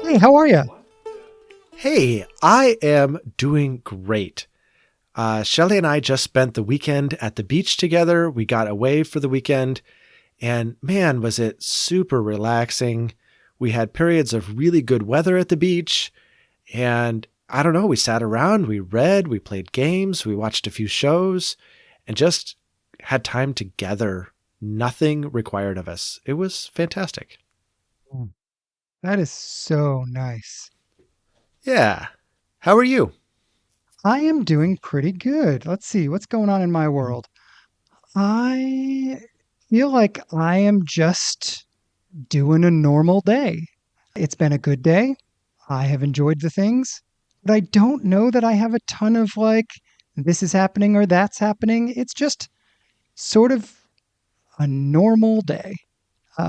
Hey, how are you? Hey, I am doing great. Shelly and I just spent the weekend at the beach together. We got away for the weekend, and man, was it super relaxing. We had periods of really good weather at the beach, and I don't know, we sat around, we read, we played games, we watched a few shows, and just had time together. Nothing required of us. It was fantastic. Mm. That is so nice. Yeah. How are you? I am doing pretty good. Let's see, what's going on in my world? I feel like I am just doing a normal day. It's been a good day. I have enjoyed the things, but I don't know that I have a ton of like, this is happening or that's happening. It's just sort of a normal day,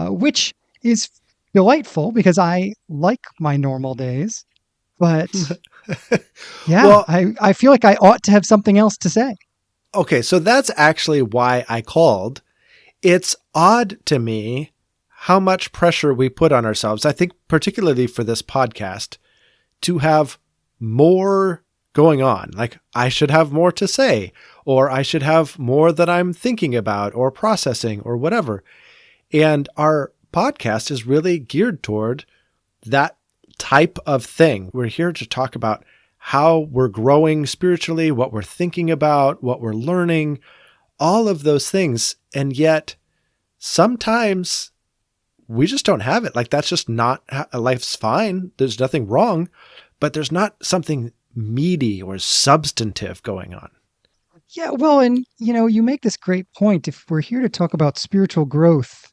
which is delightful because I like my normal days. But yeah, Well, I feel like I ought to have something else to say. okay, so that's actually why I called. It's odd to me how much pressure we put on ourselves. I think, particularly for this podcast, to have more going on. Like, I should have more to say, or I should have more that I'm thinking about or processing or whatever. And our podcast is really geared toward that type of thing. We're here to talk about how we're growing spiritually, what we're thinking about, what we're learning, all of those things. And yet, sometimes we just don't have it. Like, that's just not, life's fine. There's nothing wrong, but there's not something meaty or substantive going on. Yeah, well, and you make this great point. If we're here to talk about spiritual growth,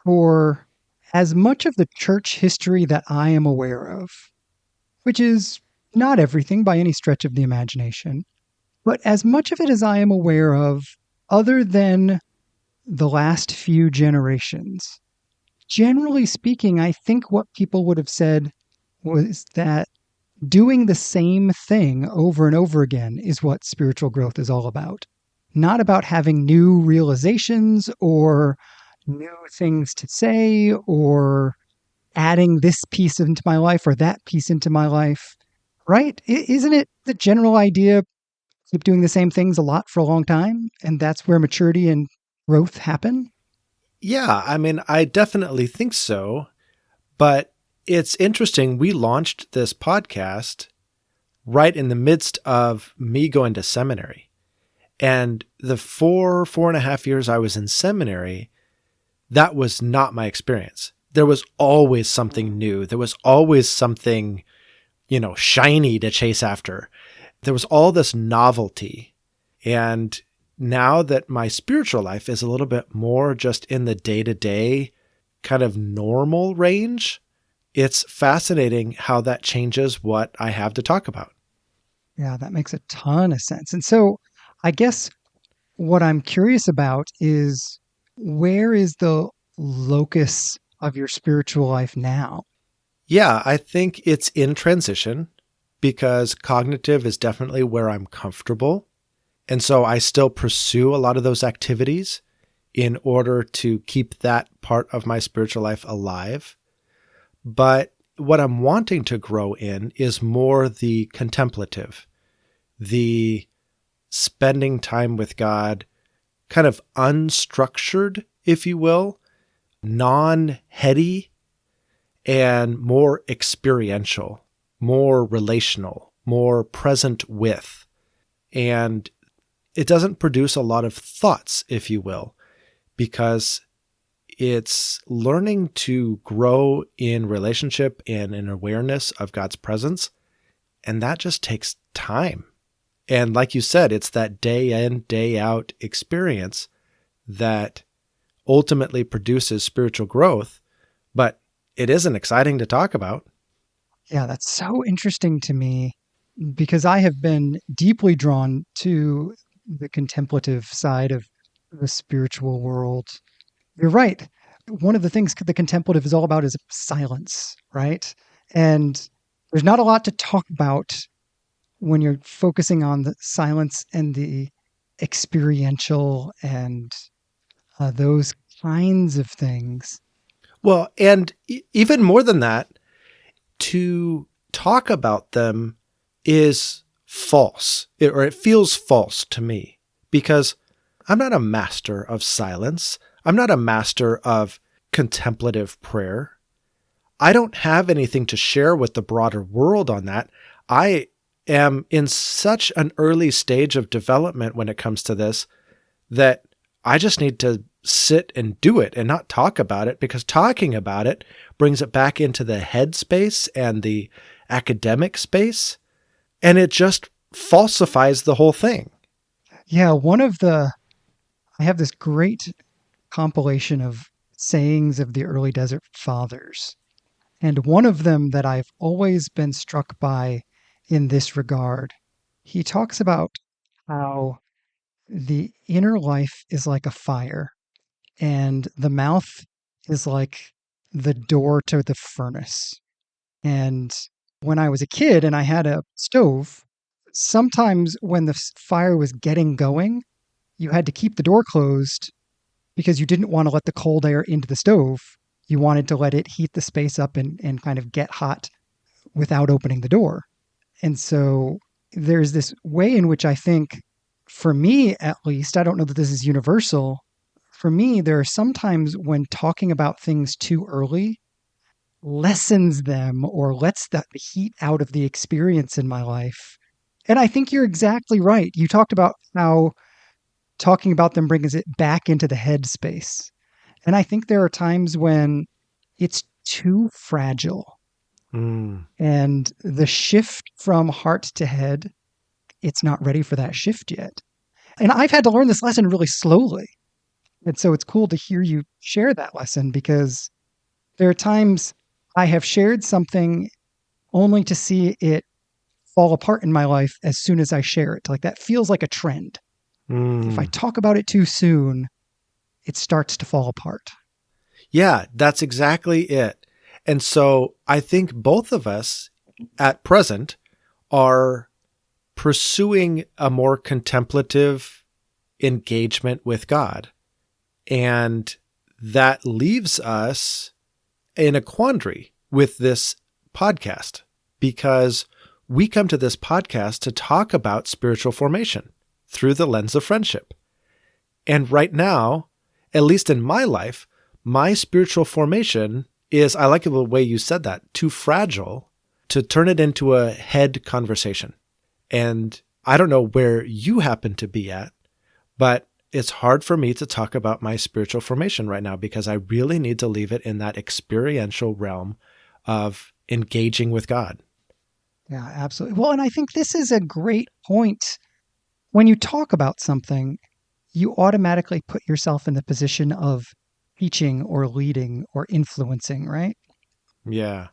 for as much of the church history that I am aware of, which is not everything by any stretch of the imagination, but as much of it as I am aware of, other than the last few generations, generally speaking, I think what people would have said was that doing the same thing over and over again is what spiritual growth is all about. Not about having new realizations or new things to say or adding this piece into my life or that piece into my life, right? Isn't it the general idea? Keep doing the same things a lot for a long time, and that's where maturity and growth happen. Yeah, I mean, I definitely think so. But it's interesting. We launched this podcast right in the midst of me going to seminary. And the 4.5 years I was in seminary, that was not my experience. There was always something new. There was always something, shiny to chase after. There was all this novelty. And now that my spiritual life is a little bit more just in the day-to-day kind of normal range, it's fascinating how that changes what I have to talk about. Yeah, that makes a ton of sense. And so I guess what I'm curious about is where is the locus of your spiritual life now? Yeah, I think it's in transition because cognitive is definitely where I'm comfortable. And so I still pursue a lot of those activities in order to keep that part of my spiritual life alive. But what I'm wanting to grow in is more the contemplative, the spending time with God, kind of unstructured, if you will, non-heady, and more experiential, more relational, more present with. And it doesn't produce a lot of thoughts, if you will, because it's learning to grow in relationship and in awareness of God's presence. And that just takes time. And like you said, it's that day in, day out experience that ultimately produces spiritual growth, but it isn't exciting to talk about. Yeah, that's so interesting to me because I have been deeply drawn to the contemplative side of the spiritual world. You're right. One of the things the contemplative is all about is silence, right? And there's not a lot to talk about when you're focusing on the silence and the experiential and those kinds of things. Well, and even more than that, to talk about them is false, or it feels false to me, because I'm not a master of silence. I'm not a master of contemplative prayer. I don't have anything to share with the broader world on that. I am in such an early stage of development when it comes to this that I just need to sit and do it and not talk about it, because talking about it brings it back into the head space and the academic space, and it just falsifies the whole thing. Yeah, I have this great compilation of sayings of the early desert fathers. And one of them that I've always been struck by in this regard, he talks about how the inner life is like a fire and the mouth is like the door to the furnace. And when I was a kid and I had a stove, sometimes when the fire was getting going, you had to keep the door closed because you didn't want to let the cold air into the stove. You wanted to let it heat the space up and kind of get hot without opening the door. And so there's this way in which I think, for me at least, I don't know that this is universal. For me, there are sometimes when talking about things too early lessens them or lets the heat out of the experience in my life. And I think you're exactly right. You talked about how talking about them brings it back into the headspace. And I think there are times when it's too fragile. Mm. And the shift from heart to head, it's not ready for that shift yet. And I've had to learn this lesson really slowly. And so it's cool to hear you share that lesson, because there are times I have shared something only to see it fall apart in my life as soon as I share it. Like, that feels like a trend. If I Mm. talk about it too soon, it starts to fall apart. Yeah, that's exactly it. And so I think both of us at present are pursuing a more contemplative engagement with God. And that leaves us in a quandary with this podcast, because we come to this podcast to talk about spiritual formation through the lens of friendship. And right now, at least in my life, my spiritual formation is, I like the way you said that, too fragile to turn it into a head conversation. And I don't know where you happen to be at, but it's hard for me to talk about my spiritual formation right now, because I really need to leave it in that experiential realm of engaging with God. Yeah, absolutely. Well, and I think this is a great point. When you talk about something, you automatically put yourself in the position of teaching or leading or influencing, right? Yeah.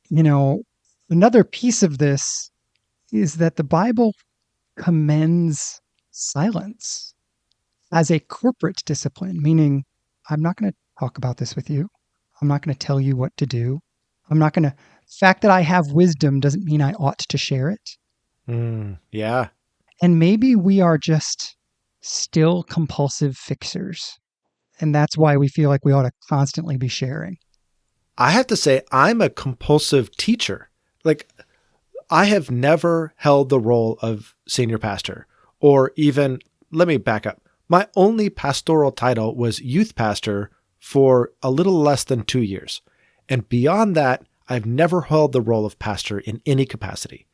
You know, another piece of this is that the Bible commends silence as a corporate discipline, meaning I'm not going to talk about this with you. I'm not going to tell you what to do. I'm not going to, the fact that I have wisdom doesn't mean I ought to share it. Yeah. And maybe we are just still compulsive fixers. And that's why we feel like we ought to constantly be sharing. I have to say, I'm a compulsive teacher. Like, I have never held the role of senior pastor, or even, let me back up. My only pastoral title was youth pastor for a little less than 2 years. And beyond that, I've never held the role of pastor in any capacity.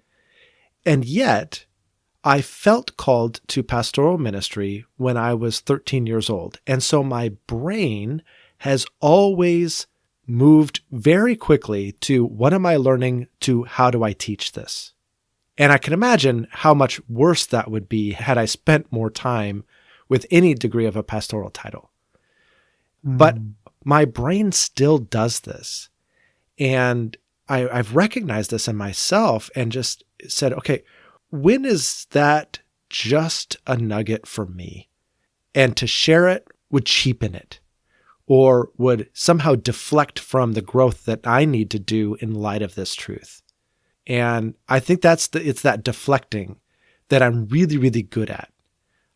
And yet, I felt called to pastoral ministry when I was 13 years old. And so my brain has always moved very quickly to, what am I learning, to how do I teach this? And I can imagine how much worse that would be had I spent more time with any degree of a pastoral title. But my brain still does this. And I've recognized this in myself and just said, okay, when is that just a nugget for me? And to share it would cheapen it, or would somehow deflect from the growth that I need to do in light of this truth. And I think it's that deflecting that I'm really, really good at.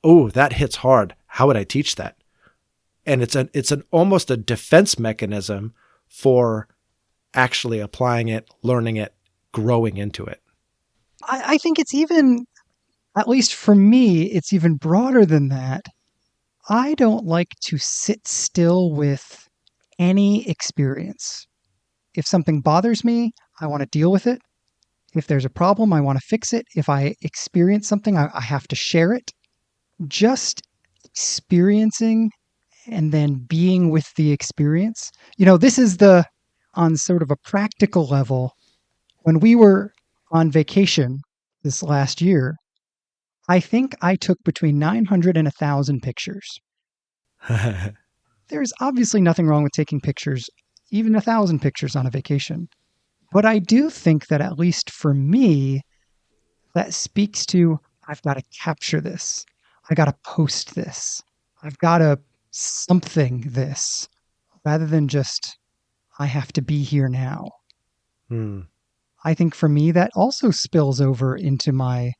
Oh, that hits hard. How would I teach that? And it's an almost a defense mechanism for actually applying it, learning it, growing into it. I think it's even, at least for me, it's even broader than that. I don't like to sit still with any experience. If something bothers me, I want to deal with it. If there's a problem, I want to fix it. If I experience something, I have to share it. Just experiencing and then being with the experience. This is on sort of a practical level. When we were on vacation this last year, I think I took between 900 and 1,000 pictures. There's obviously nothing wrong with taking pictures, even 1,000 pictures on a vacation. But I do think that, at least for me, that speaks to, I've got to capture this. I got to post this. I've got to something this, rather than just, I have to be here now. Hmm. I think for me, that also spills over into my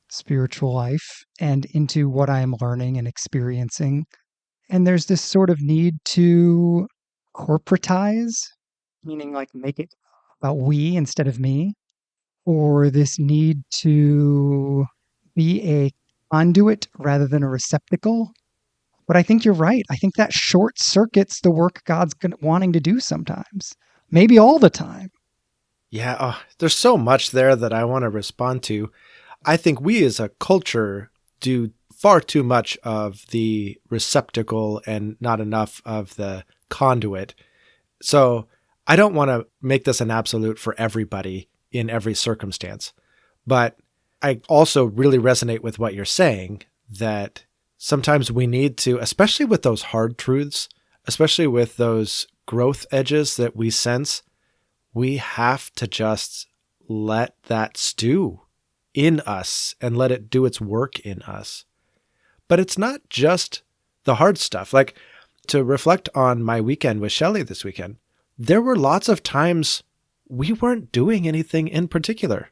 spiritual life and into what I am learning and experiencing. And there's this sort of need to corporatize, meaning like make it about we instead of me, or this need to be a conduit rather than a receptacle. But I think you're right. I think that short circuits the work God's wanting to do sometimes, maybe all the time. Yeah, there's so much there that I want to respond to. I think we as a culture do far too much of the receptacle and not enough of the conduit. So I don't want to make this an absolute for everybody in every circumstance. But I also really resonate with what you're saying, that sometimes we need to, especially with those hard truths, especially with those growth edges that we sense, we have to just let that stew in us and let it do its work in us. But it's not just the hard stuff. Like, to reflect on my weekend with Shelley this weekend, there were lots of times we weren't doing anything in particular.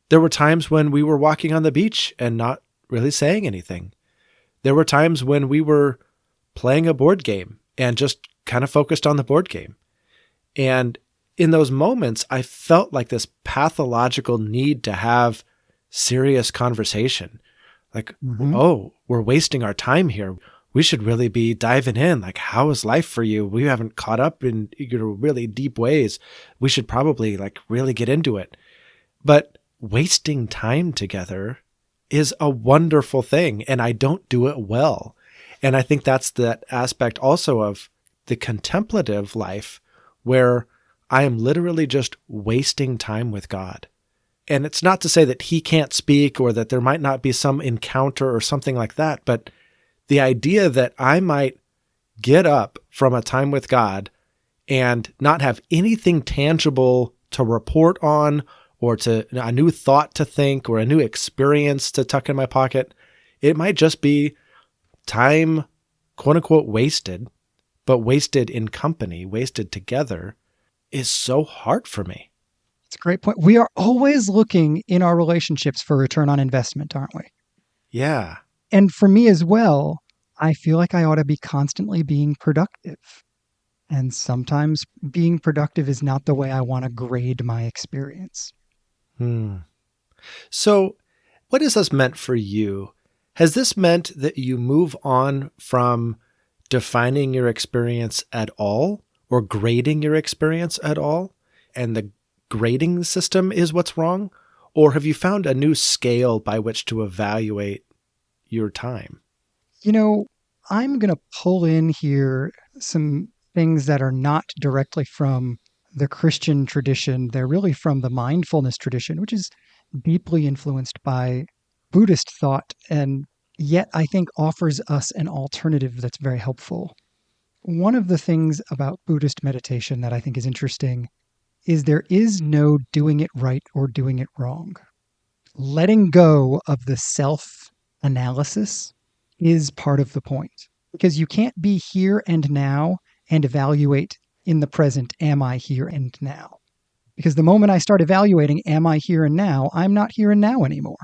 There were times when we were walking on the beach and not really saying anything. There were times when we were playing a board game and just kind of focused on the board game. And in those moments, I felt like this pathological need to have serious conversation. Like, oh, we're wasting our time here. We should really be diving in. Like, how is life for you? We haven't caught up in really deep ways. We should probably really get into it. But wasting time together is a wonderful thing, and I don't do it well. And I think that's that aspect also of the contemplative life, where I am literally just wasting time with God. And it's not to say that he can't speak or that there might not be some encounter or something like that, but the idea that I might get up from a time with God and not have anything tangible to report on, or to a new thought to think, or a new experience to tuck in my pocket, it might just be time, quote unquote, wasted, but wasted in company, wasted together, is so hard for me. It's a great point. We are always looking in our relationships for return on investment, aren't we? Yeah. And for me as well, I feel like I ought to be constantly being productive. And sometimes being productive is not the way I want to grade my experience. So what has this meant for you? Has this meant that you move on from defining your experience at all, or grading your experience at all, and the grading system is what's wrong? Or have you found a new scale by which to evaluate your time? I'm going to pull in here some things that are not directly from the Christian tradition. They're really from the mindfulness tradition, which is deeply influenced by Buddhist thought, and yet I think offers us an alternative that's very helpful. One of the things about Buddhist meditation that I think is interesting is there is no doing it right or doing it wrong. Letting go of the self-analysis is part of the point, because you can't be here and now and evaluate in the present, am I here and now? Because the moment I start evaluating, am I here and now, I'm not here and now anymore.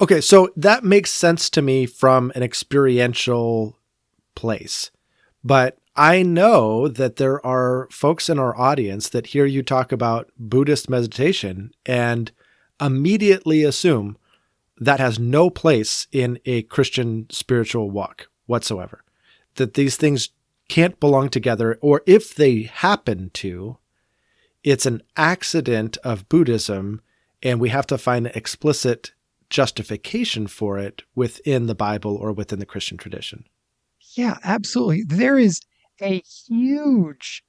Okay, so that makes sense to me from an experiential place. But I know that there are folks in our audience that hear you talk about Buddhist meditation and immediately assume that has no place in a Christian spiritual walk whatsoever. That these things can't belong together, or if they happen to, it's an accident of Buddhism, and we have to find an explicit justification for it within the Bible or within the Christian tradition. Yeah, absolutely. There is a huge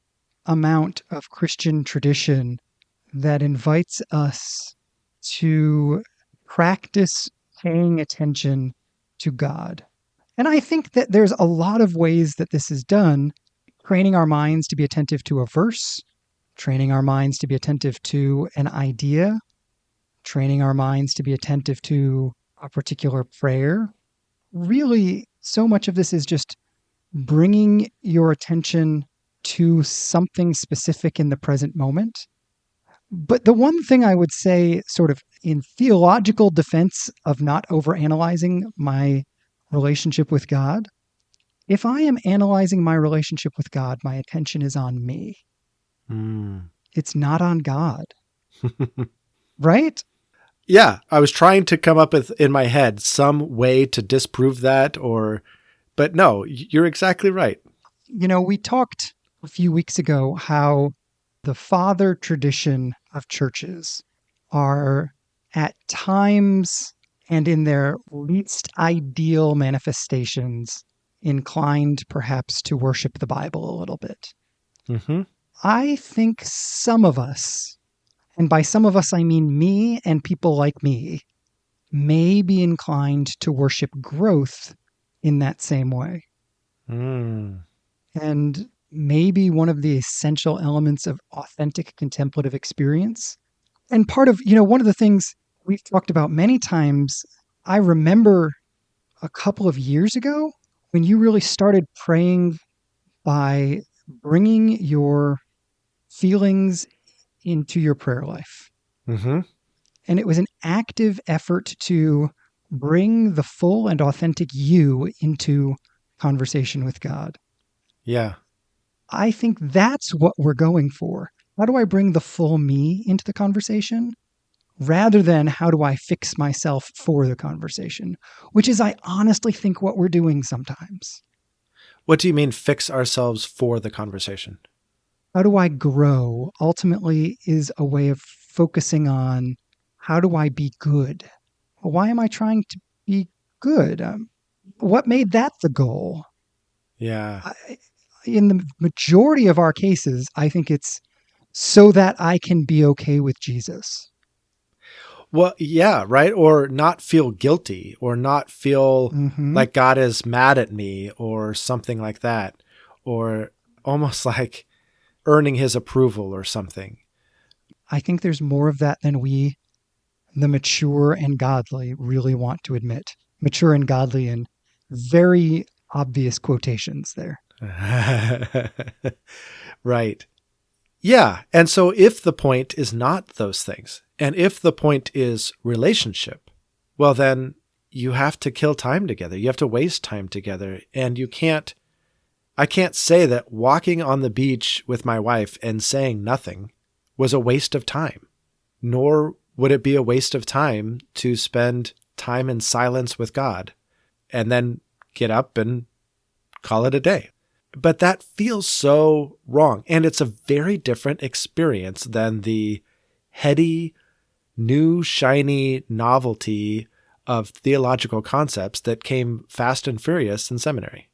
amount of Christian tradition that invites us to practice paying attention to God. And I think that there's a lot of ways that this is done, training our minds to be attentive to a verse, training our minds to be attentive to an idea, training our minds to be attentive to a particular prayer. Really, so much of this is just bringing your attention to something specific in the present moment. But the one thing I would say, sort of in theological defense of not overanalyzing my relationship with God, if I am analyzing my relationship with God, my attention is on me. Mm. It's not on God. Right? Yeah, I was trying to come up with in my head some way to disprove that, but no, you're exactly right. You know, we talked a few weeks ago how the father tradition of churches are at times and in their least ideal manifestations inclined perhaps to worship the Bible a little bit. Mm-hmm. I think some of us, and by some of us I mean me and people like me, may be inclined to worship growth in that same way. Mm. And maybe one of the essential elements of authentic contemplative experience. And part of, one of the things we've talked about many times, I remember a couple of years ago when you really started praying by bringing your feelings into your prayer life. Mm-hmm. And it was an active effort to bring the full and authentic you into conversation with God. Yeah. I think that's what we're going for. How do I bring the full me into the conversation rather than how do I fix myself for the conversation, which is, I honestly think, what we're doing sometimes. What do you mean fix ourselves for the conversation? How do I grow ultimately is a way of focusing on how do I be good? Why am I trying to be good? What made that the goal? Yeah. In the majority of our cases, I think it's so that I can be okay with Jesus. Well, yeah, right. Or not feel guilty or not feel Mm-hmm. like God is mad at me or something like that, or almost like earning his approval or something. I think there's more of that than we, the mature and godly, really want to admit. Mature and godly in very obvious quotations there. Right. Yeah. And so if the point is not those things, and if the point is relationship, well, then you have to kill time together. You have to waste time together. And I can't say that walking on the beach with my wife and saying nothing was a waste of time, nor would it be a waste of time to spend time in silence with God and then get up and call it a day. But that feels so wrong. And it's a very different experience than the heady, new, shiny novelty of theological concepts that came fast and furious in seminary.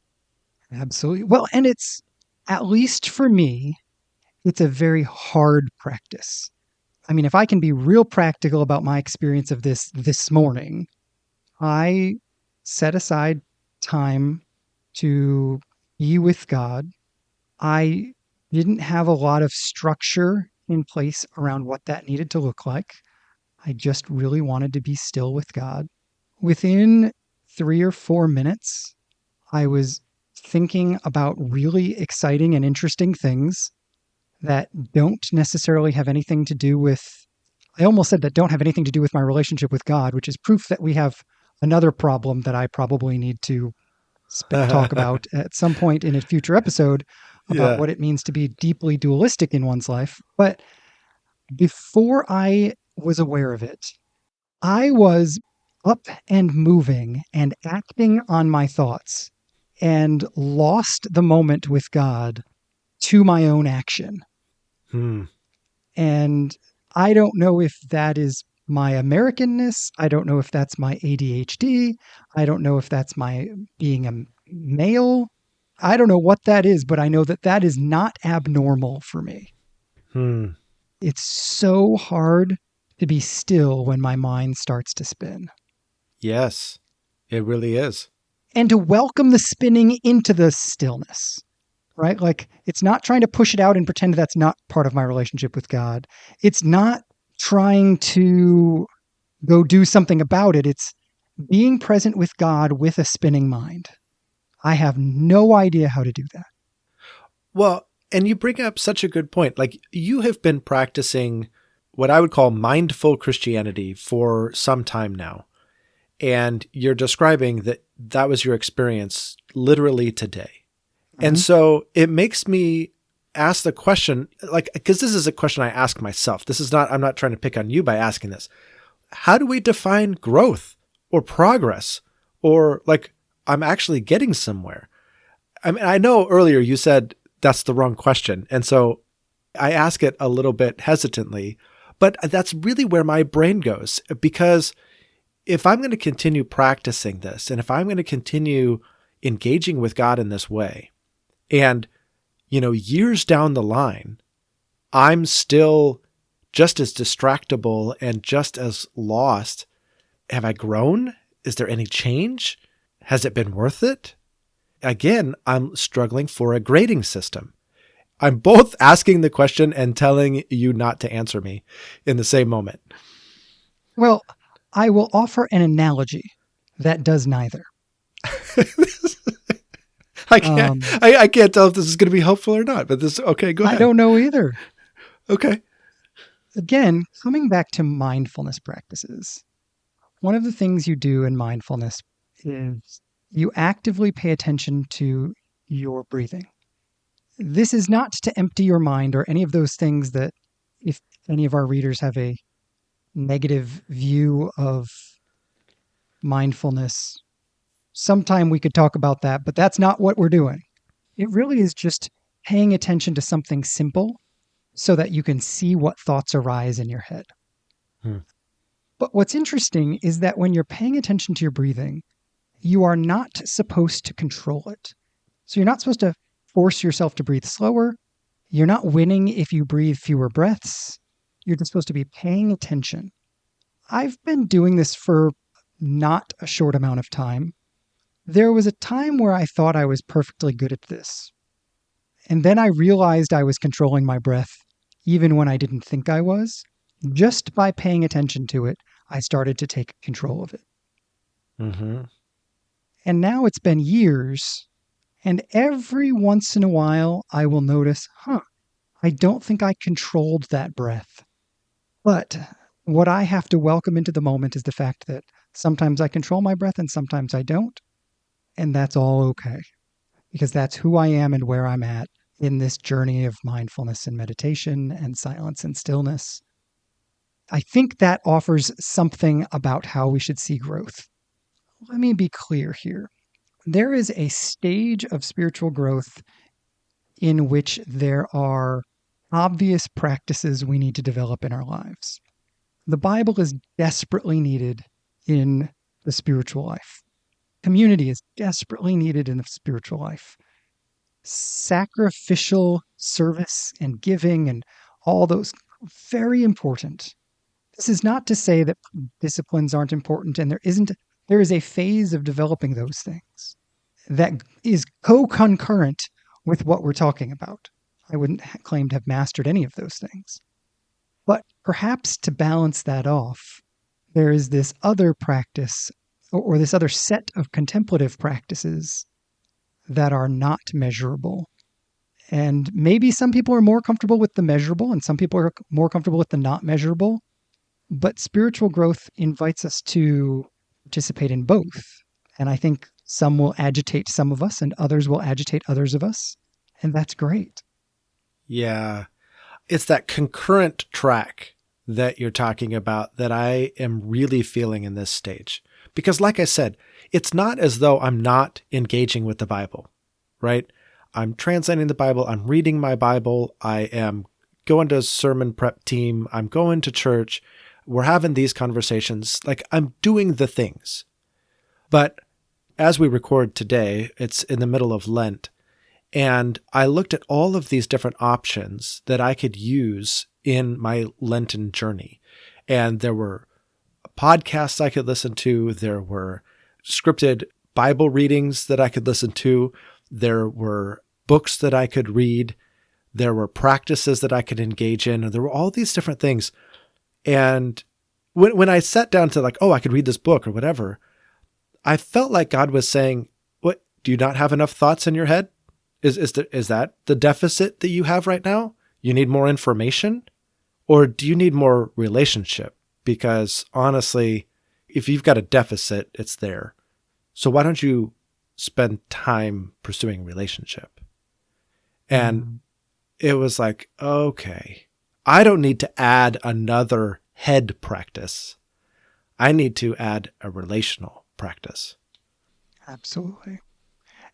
Absolutely. Well, and it's, at least for me, it's a very hard practice. I mean, if I can be real practical about my experience of this morning, I set aside time to be with God. I didn't have a lot of structure in place around what that needed to look like. I just really wanted to be still with God. Within 3 or 4 minutes, I was thinking about really exciting and interesting things that don't necessarily have anything to do with, I almost said that don't have anything to do with my relationship with God, which is proof that we have another problem that I probably need to talk about at some point in a future episode about Yeah. what it means to be deeply dualistic in one's life. But before I was aware of it, I was up and moving and acting on my thoughts and lost the moment with God to my own action. Hmm. And I don't know if that is my Americanness. I don't know if that's my ADHD. I don't know if that's my being a male. I don't know what that is, but I know that that is not abnormal for me. Hmm. It's so hard to be still when my mind starts to spin Yes, it really is. and to welcome the spinning into the stillness, right? Like it's not trying to push it out and pretend that's not part of my relationship with God. It's not trying to go do something about it. It's being present with God with a spinning mind. I have no idea how to do that. Well, and you bring up such a good point. Like you have been practicing what I would call mindful Christianity for some time now. And you're describing that that was your experience literally today. And Mhm. so it makes me ask the question, like, because this is a question I ask myself. This is not, I'm not trying to pick on you by asking this. How do we define growth or progress or like I'm actually getting somewhere? I mean, I know earlier you said that's the wrong question. And so I ask it a little bit hesitantly, but that's really where my brain goes because if I'm going to continue practicing this and if I'm going to continue engaging with God in this way, and, years down the line, I'm still just as distractible and just as lost. Have I grown? Is there any change? Has it been worth it? Again, I'm struggling for a grading system. I'm both asking the question and telling you not to answer me in the same moment. Well, I will offer an analogy that does neither. I can't. Um, I can't tell if this is going to be helpful or not. But this. Okay, go I ahead. don't know either. Okay. Again, coming back to mindfulness practices, one of the things you do in mindfulness is you actively pay attention to your breathing. This is not to empty your mind or any of those things that, if any of our readers have a negative view of mindfulness, sometime we could talk about that, but that's not what we're doing. It really is just paying attention to something simple so that you can see what thoughts arise in your head. Hmm. But what's interesting is that when you're paying attention to your breathing, you are not supposed to control it. So you're not supposed to force yourself to breathe slower. You're not winning if you breathe fewer breaths. You're just supposed to be paying attention. I've been doing this for not a short amount of time. There was a time where I thought I was perfectly good at this. And then I realized I was controlling my breath, even when I didn't think I was. Just by paying attention to it, I started to take control of it. Mm-hmm. And now it's been years, and every once in a while, I will notice, I don't think I controlled that breath. But what I have to welcome into the moment is the fact that sometimes I control my breath and sometimes I don't. And that's all okay, because that's who I am and where I'm at in this journey of mindfulness and meditation and silence and stillness. I think that offers something about how we should see growth. Let me be clear here. There is a stage of spiritual growth in which there are obvious practices we need to develop in our lives. The Bible is desperately needed in the spiritual life. Community is desperately needed in the spiritual life. Sacrificial service and giving and all those, very important. This is not to say that disciplines aren't important, and there is a phase of developing those things that is co-concurrent with what we're talking about. I wouldn't claim to have mastered any of those things. But perhaps to balance that off, there is this other practice or this other set of contemplative practices that are not measurable. And maybe some people are more comfortable with the measurable and some people are more comfortable with the not measurable. But spiritual growth invites us to participate in both. And I think Some will agitate some of us, and others will agitate others of us. And that's great. Yeah. It's that concurrent track that you're talking about that I am really feeling in this stage. Because like I said, it's not as though I'm not engaging with the Bible, right? I'm translating the Bible. I'm reading my Bible. I am going to a sermon prep team. I'm going to church. We're having these conversations. Like, I'm doing the things. But as we record today, it's in the middle of Lent. And I looked at all of these different options that I could use in my Lenten journey. And there were podcasts I could listen to. There were scripted Bible readings that I could listen to. There were books that I could read. There were practices that I could engage in. And there were all these different things. And when I sat down to like, oh, I could read this book or whatever, I felt like God was saying, what, do you not have enough thoughts in your head? Is that the deficit that you have right now? You need more information? Or do you need more relationship? Because honestly, if you've got a deficit, it's there. So why don't you spend time pursuing relationship? And it was like, okay, I don't need to add another head practice. I need to add a relational practice. Absolutely.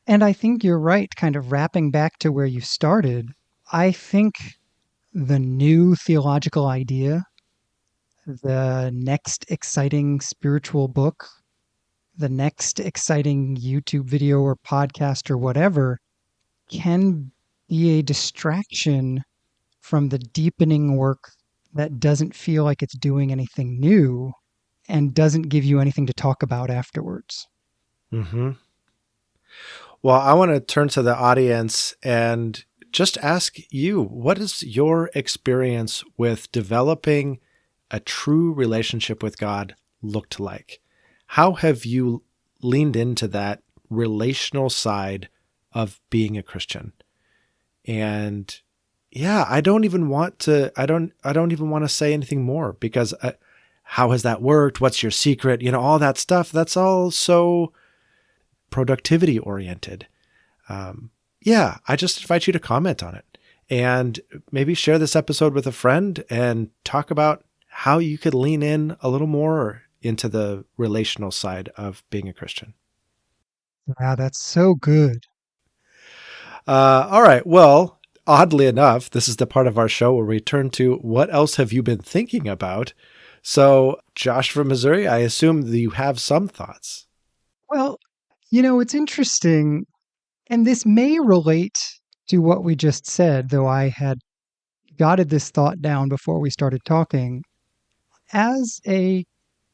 And I think you're right, kind of wrapping back to where you started. I think the new theological idea, the next exciting spiritual book, the next exciting YouTube video or podcast or whatever can be a distraction from the deepening work that doesn't feel like it's doing anything new and doesn't give you anything to talk about afterwards. Mm-hmm. Well, I want to turn to the audience and just ask you, what is your experience with developing a true relationship with God looked like? How have you leaned into that relational side of being a Christian? And yeah, I don't even want to say anything more because how has that worked? What's your secret? You know, all that stuff. That's all so productivity oriented. Yeah, I just invite you to comment on it and maybe share this episode with a friend and talk about how you could lean in a little more into the relational side of being a Christian. Wow, that's so good. All right. Well, oddly enough, this is the part of our show where we turn to what else have you been thinking about? So, Josh from Missouri, I assume that you have some thoughts. Well, it's interesting, and this may relate to what we just said, though I had jotted this thought down before we started talking. As a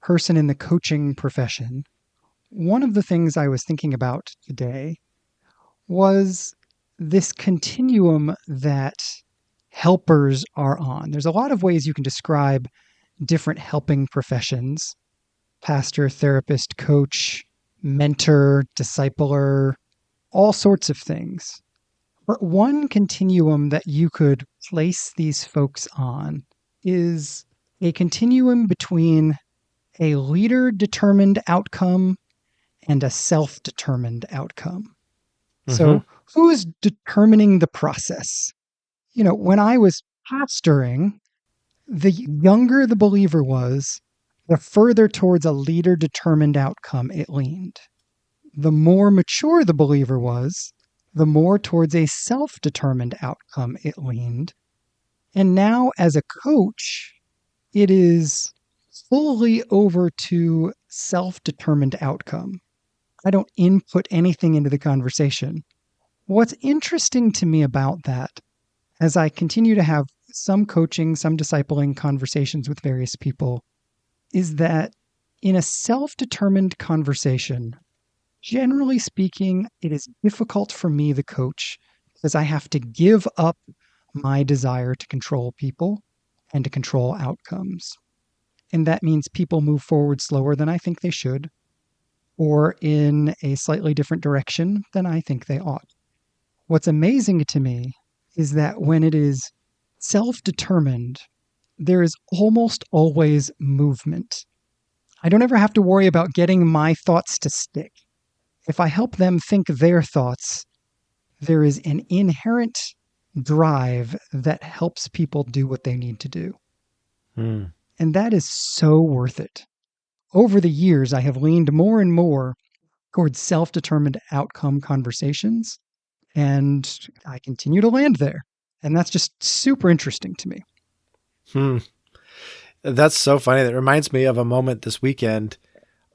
person in the coaching profession, one of the things I was thinking about today was this continuum that helpers are on. There's a lot of ways you can describe different helping professions: pastor, therapist, coach, mentor, discipler, all sorts of things. But one continuum that you could place these folks on is a continuum between a leader-determined outcome and a self-determined outcome. Mm-hmm. So who's determining the process? When I was pastoring, the younger the believer was, the further towards a leader-determined outcome it leaned. The more mature the believer was, the more towards a self-determined outcome it leaned. And now, as a coach, it is fully over to self-determined outcome. I don't input anything into the conversation. What's interesting to me about that, as I continue to have some coaching, some discipling conversations with various people, is that in a self-determined conversation, generally speaking, it is difficult for me, the coach, because I have to give up my desire to control people and to control outcomes. And that means people move forward slower than I think they should, or in a slightly different direction than I think they ought. What's amazing to me is that when it is self-determined, there is almost always movement. I don't ever have to worry about getting my thoughts to stick. If I help them think their thoughts, there is an inherent drive that helps people do what they need to do. Hmm. And that is so worth it. Over the years, I have leaned more and more towards self determined outcome conversations, and I continue to land there. And that's just super interesting to me. Hmm. That's so funny. That reminds me of a moment this weekend.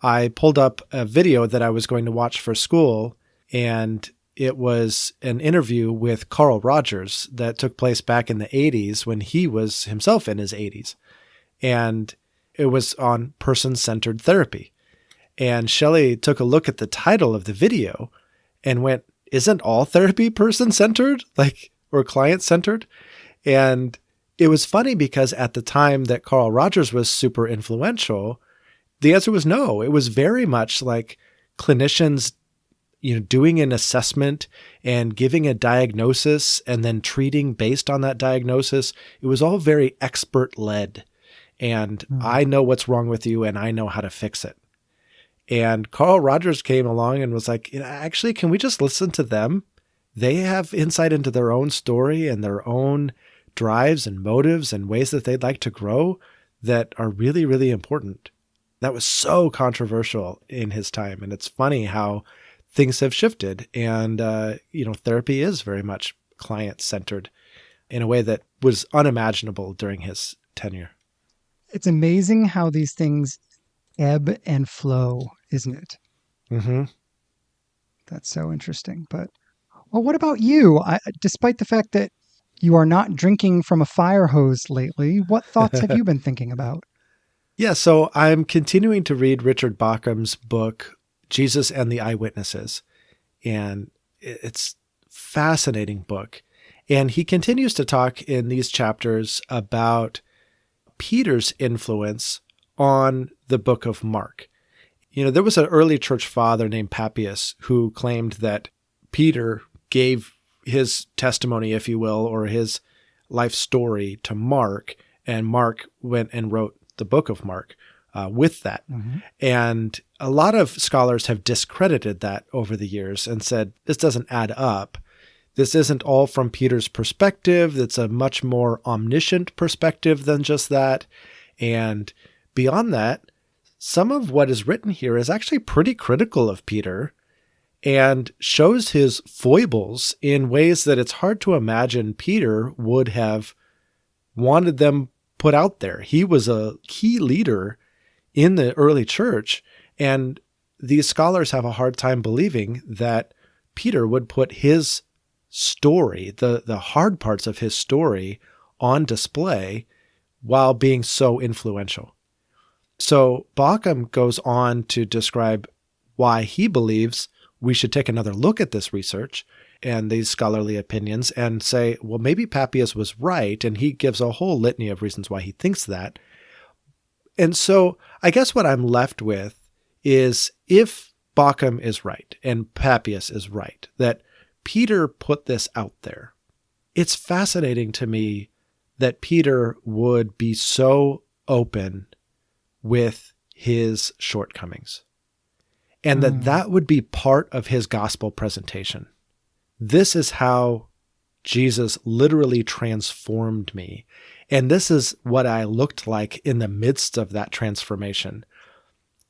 I pulled up a video that I was going to watch for school, and it was an interview with Carl Rogers that took place back in the 80s when he was himself in his 80s. And it was on person-centered therapy. And Shelley took a look at the title of the video and went, isn't all therapy person-centered? Or client-centered? And it was funny because at the time that Carl Rogers was super influential, the answer was no. It was very much like clinicians, doing an assessment and giving a diagnosis and then treating based on that diagnosis. It was all very expert led. And I know what's wrong with you and I know how to fix it. And Carl Rogers came along and was like, actually, can we just listen to them? They have insight into their own story and their own drives and motives and ways that they'd like to grow that are really, really important. That was so controversial in his time. And it's funny how things have shifted. And, therapy is very much client-centered in a way that was unimaginable during his tenure. It's amazing how these things ebb and flow, isn't it? Mm-hmm. That's so interesting. But, well, what about you? Despite the fact that you are not drinking from a fire hose lately, what thoughts have you been thinking about? Yeah, so I'm continuing to read Richard Bauckham's book, Jesus and the Eyewitnesses. And it's a fascinating book. And he continues to talk in these chapters about Peter's influence on the book of Mark. There was an early church father named Papias who claimed that Peter gave his testimony, if you will, or his life story to Mark, and Mark went and wrote the book of Mark with that. Mm-hmm. And a lot of scholars have discredited that over the years and said, this doesn't add up. This isn't all from Peter's perspective. It's a much more omniscient perspective than just that. And beyond that, some of what is written here is actually pretty critical of Peter and shows his foibles in ways that it's hard to imagine Peter would have wanted them put out there. He was a key leader in the early church, and these scholars have a hard time believing that Peter would put his story, the hard parts of his story, on display while being so influential. So Bauckham goes on to describe why he believes we should take another look at this research and these scholarly opinions and say, well, maybe Papias was right. And he gives a whole litany of reasons why he thinks that. And so I guess what I'm left with is if Bauckham is right and Papias is right, that Peter put this out there, it's fascinating to me that Peter would be so open with his shortcomings and that would be part of his gospel presentation. This is how Jesus literally transformed me. And this is what I looked like in the midst of that transformation.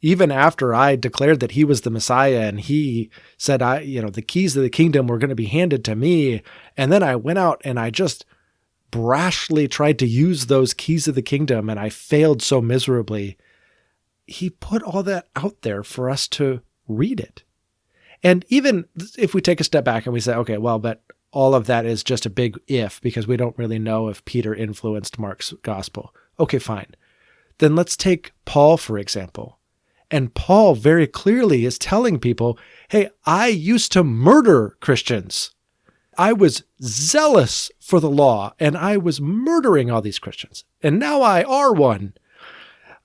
Even after I declared that he was the Messiah and he said, the keys of the kingdom were going to be handed to me. And then I went out and I just brashly tried to use those keys of the kingdom and I failed so miserably. He put all that out there for us to read it. And even if we take a step back and we say, okay, well, but all of that is just a big if because we don't really know if Peter influenced Mark's gospel. Okay, fine. Then let's take Paul, for example. And Paul very clearly is telling people, hey, I used to murder Christians. I was zealous for the law and I was murdering all these Christians. And now I are one.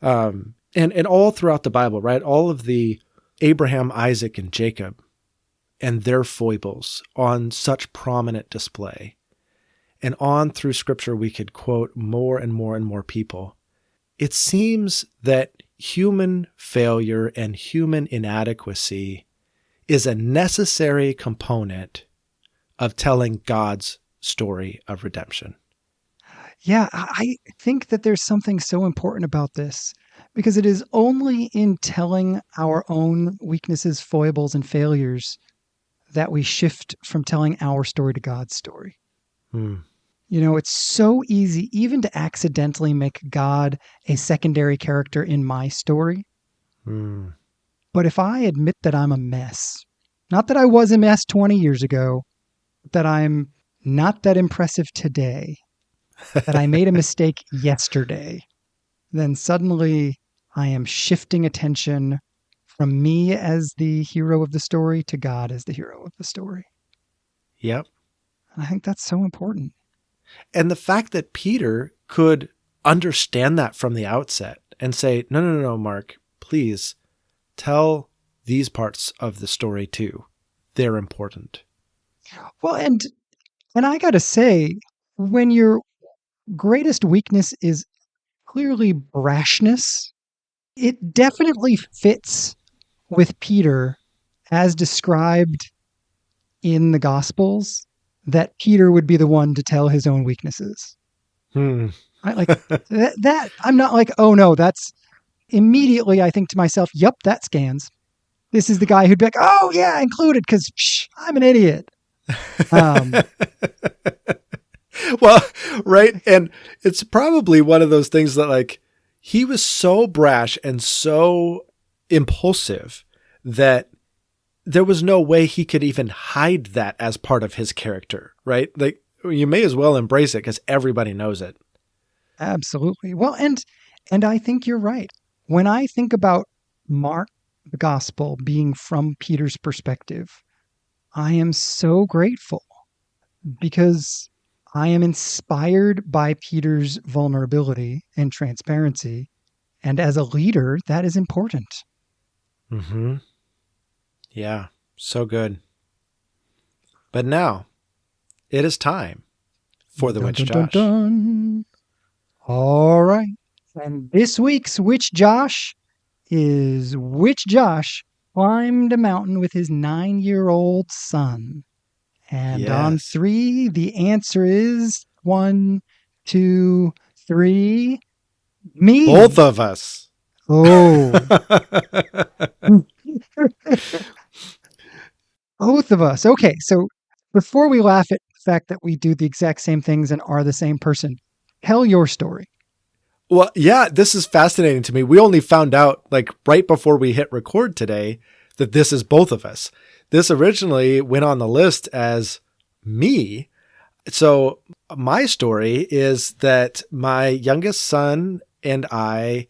And all throughout the Bible, right? All of the Abraham, Isaac, and Jacob and their foibles on such prominent display. And on through Scripture, we could quote more and more and more people. It seems that human failure and human inadequacy is a necessary component of telling God's story of redemption. Yeah, I think that there's something so important about this because it is only in telling our own weaknesses, foibles, and failures that we shift from telling our story to God's story. Hmm. It's so easy even to accidentally make God a secondary character in my story. Hmm. But if I admit that I'm a mess, not that I was a mess 20 years ago, that I'm not that impressive today, that I made a mistake yesterday, then suddenly I am shifting attention from me as the hero of the story to God as the hero of the story. Yep. And I think that's so important. And the fact that Peter could understand that from the outset and say, no, Mark, please tell these parts of the story too. They're important. Well, and I got to say, when your greatest weakness is clearly brashness, it definitely fits with Peter as described in the Gospels that Peter would be the one to tell his own weaknesses. Hmm. I like that. I'm not like, oh no, that's immediately I think to myself, yep, that scans. This is the guy who'd be like, oh yeah, included because I'm an idiot. Well, right. And it's probably one of those things that like he was so brash and so impulsive that there was no way he could even hide that as part of his character, right? Like you may as well embrace it because everybody knows it. Absolutely. Well, and I think you're right. When I think about Mark, the gospel being from Peter's perspective, I am so grateful because I am inspired by Peter's vulnerability and transparency. And as a leader, that is important. Mm-hmm. Yeah, so good. But now it is time for the Dun, Witch dun, dun, Josh. dun. All right. And this week's Witch Josh is Witch Josh climbed a mountain with his 9-year-old son. And on Yes. 3, the answer is 1, 2, 3. Both Me. of us. Oh. Both of us. Okay, so before we laugh at the fact that we do the exact same things and are the same person, tell your story. Well, yeah, this is fascinating to me. We only found out like right before we hit record today that this is both of us. This originally went on the list as me. So my story is that my youngest son and I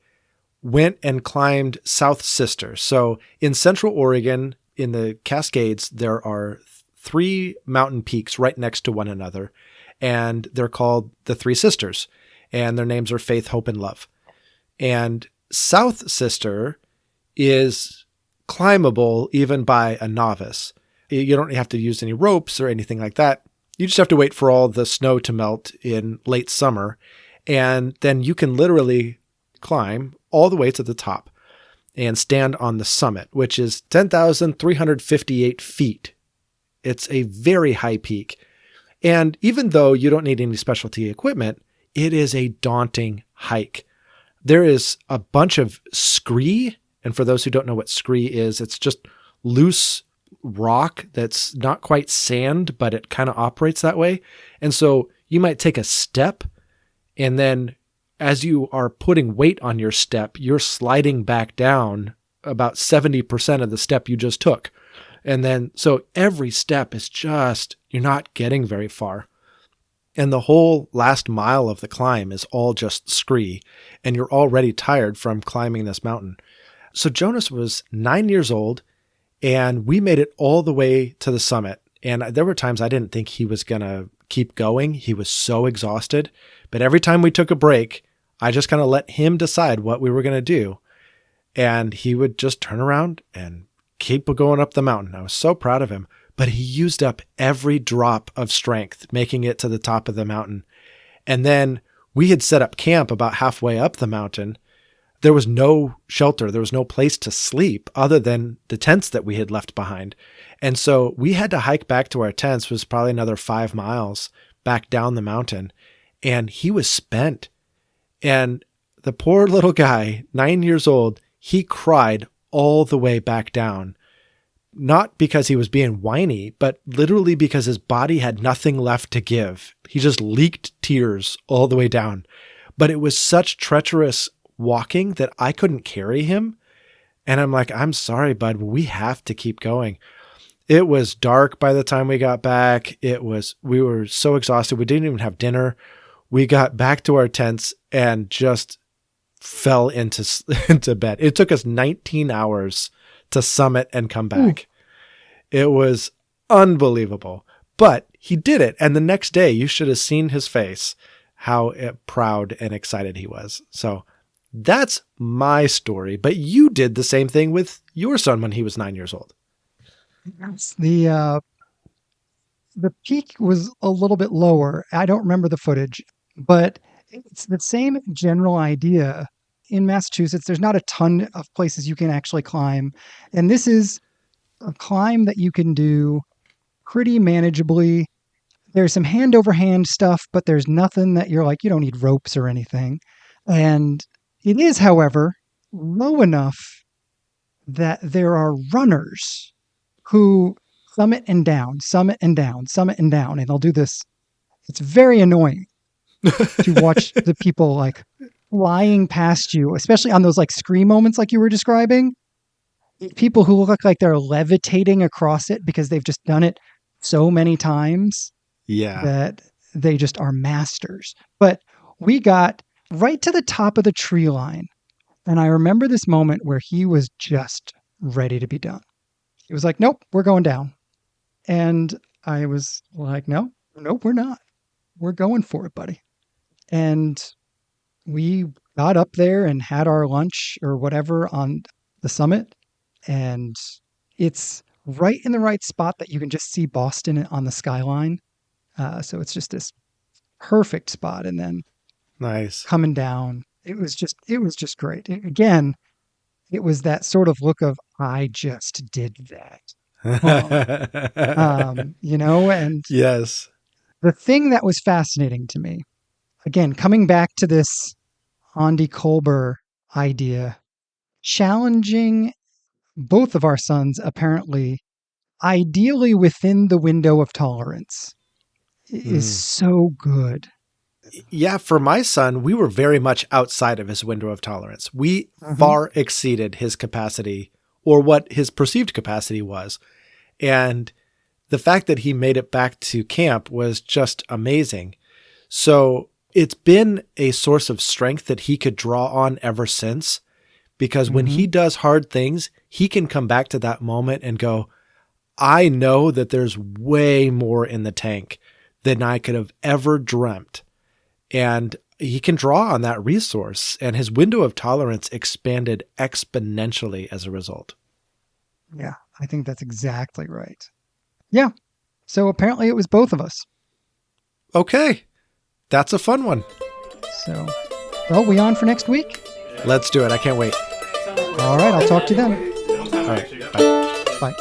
went and climbed South Sister. So in Central Oregon, in the Cascades, there are 3 mountain peaks right next to one another, and they're called the Three Sisters, and their names are Faith, Hope, and Love. And South Sister is climbable even by a novice. You don't have to use any ropes or anything like that. You just have to wait for all the snow to melt in late summer, and then you can literally climb all the way to the top and stand on the summit, which is 10,358 feet. It's a very high peak. And even though you don't need any specialty equipment, it is a daunting hike. There is a bunch of scree. And for those who don't know what scree is, it's just loose rock that's not quite sand, but it kind of operates that way. And so you might take a step, and then as you are putting weight on your step, you're sliding back down about 70% of the step you just took. And then, so every step is just, you're not getting very far. And the whole last mile of the climb is all just scree, and you're already tired from climbing this mountain. So Jonas was 9 years old, and we made it all the way to the summit. And there were times I didn't think he was going to keep going. He was so exhausted. But every time we took a break, I just kind of let him decide what we were going to do. And he would just turn around and keep going up the mountain. I was so proud of him. But he used up every drop of strength making it to the top of the mountain. And then we had set up camp about halfway up the mountain. there was no shelter. There was no place to sleep other than the tents that we had left behind. And so we had to hike back to our tents. It was probably another 5 miles back down the mountain. And he was spent. And the poor little guy, 9 years old, he cried all the way back down. Not because he was being whiny, but literally because his body had nothing left to give. He just leaked tears all the way down. But it was such treacherous walking that I couldn't carry him. And I'm like, I'm sorry, bud, we have to keep going. It was dark by the time we got back. We were so exhausted. We didn't even have dinner. We got back to our tents and just fell into bed. It took us 19 hours to summit and come back. Ooh. It was unbelievable, but he did it. And the next day you should have seen his face, how proud and excited he was. So that's my story, but you did the same thing with your son when he was 9 years old. The peak was a little bit lower. I don't remember the footage, but it's the same general idea. In Massachusetts, there's not a ton of places you can actually climb. And this is a climb that you can do pretty manageably. There's some hand over hand stuff, but there's nothing that you're like, you don't need ropes or anything. And it is, however, low enough that there are runners who summit and down, summit and down, summit and down. And they'll do this. It's very annoying to watch the people like flying past you, especially on those like scree moments like you were describing. People who look like they're levitating across it because they've just done it so many times that they just are masters. But we got right to the top of the tree line. And I remember this moment where he was just ready to be done. He was like, nope, we're going down. And I was like, nope, we're not. We're going for it, buddy. And we got up there and had our lunch or whatever on the summit. And it's right in the right spot that you can just see Boston on the skyline. So it's just this perfect spot. And then nice coming down, it was just great. Again, it was that sort of look of, I just did that. And yes, the thing that was fascinating to me, again, coming back to this Andy Kolber idea, challenging both of our sons, apparently, ideally within the window of tolerance, is so good. Yeah, for my son, we were very much outside of his window of tolerance. We far exceeded his capacity or what his perceived capacity was. And the fact that he made it back to camp was just amazing. So it's been a source of strength that he could draw on ever since, because when he does hard things, he can come back to that moment and go, I know that there's way more in the tank than I could have ever dreamt. And he can draw on that resource, and his window of tolerance expanded exponentially as a result. Yeah, I think that's exactly right. Yeah. So apparently it was both of us. Okay. That's a fun one. So, well, we on for next week? Let's do it. I can't wait. All right. I'll talk to you then. All right. Bye. Bye.